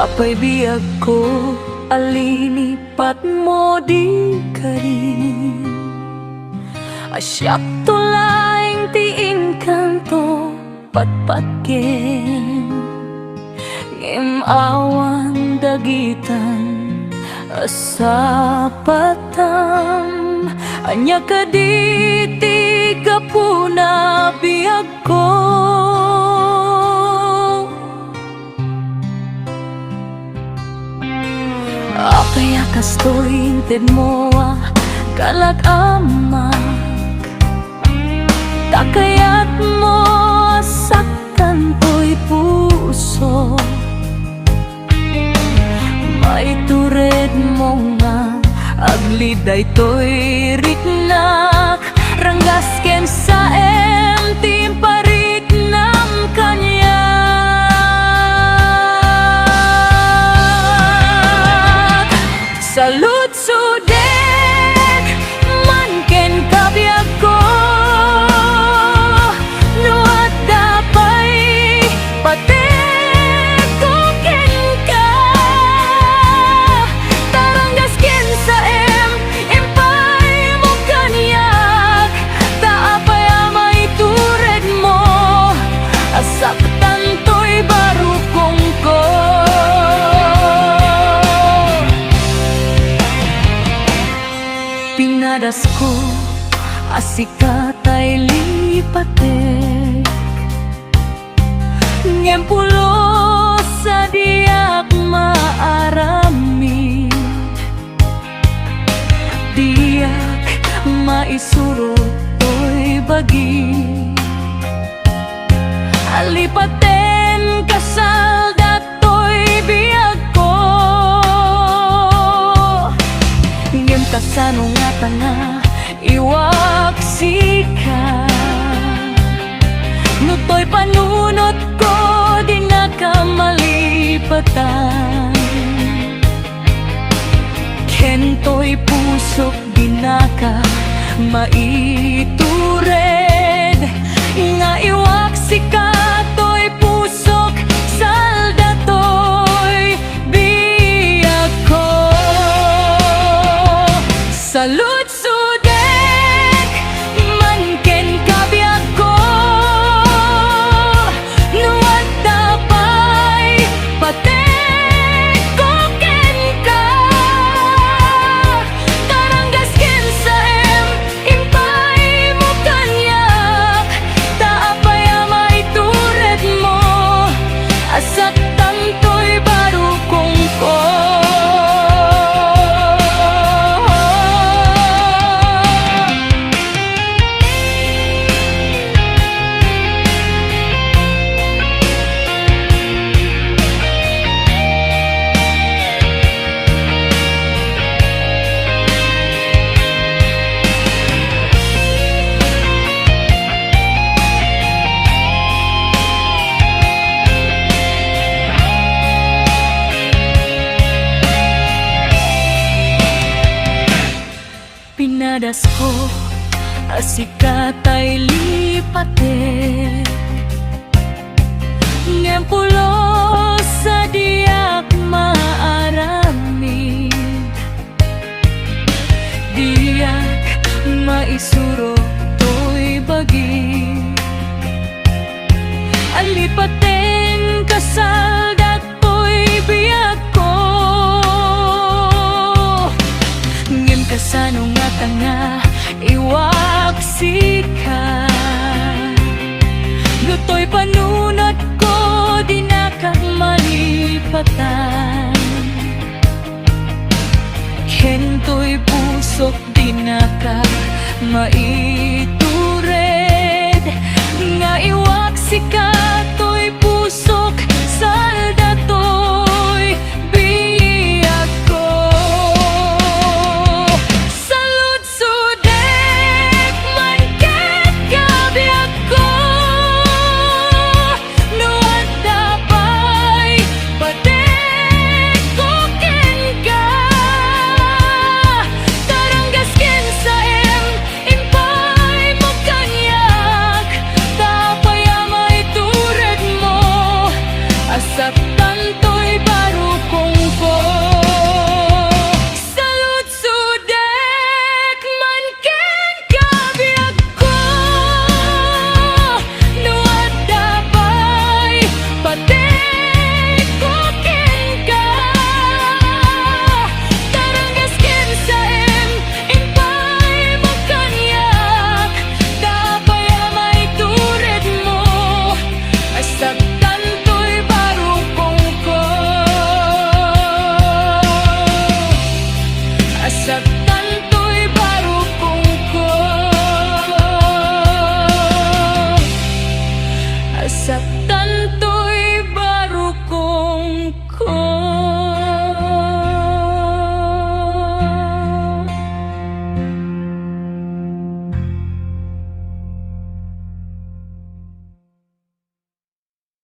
Apay biyag ko, alinipat mo di ka rin. Asyak tulaing tiin kanto patpatken. Ngem awan dagitan asapatam. Anya kaditi kapuna biyag ko. Apaya kastoy inted mo kalag-amak. Takayat mo saktan to'y puso. Maitured mo nga agliday to'y ritnak. Ranggas ken sa tim parit ng kanya. Salud sudek man ken kabiyag ko. Nuat dapay patek ko ken ka. Taranggas ken sa empay mo kanyak. Taapay amay tured mo. Asaktan to'y barukong ko. Pinadas ko, asikatay lipatek. Ngem pulo sa diak maarami. Diak maisuro to'y bagi. Alipaten kasal dato'y biyag ko. Ngem kasano nga tanga iwaksi ka. Nutoy panunot ko di na ka malipatan. Kento'y pusok di na ka maitured. Nga iwaksi ka to'y pusok salda to'y biyag ko. Salud sudek man ken kabiyag ko. Nuat dapay patek ko ken ka. Taranggas ken sa impay mo kanyak. Taapay amay tured mo. Asaktan to'y barukong ko. Pinadas ko, asikatay lipatek. Ngem pulo sa diak maarami. Diak maisuro to'y bagi. Alipaten kasal dato'y biyag ko. Ngem kasano nga tanga iwaksi ka. Lutoy panunot ko di na ka malipatan. Kento'y pusok di na ka mai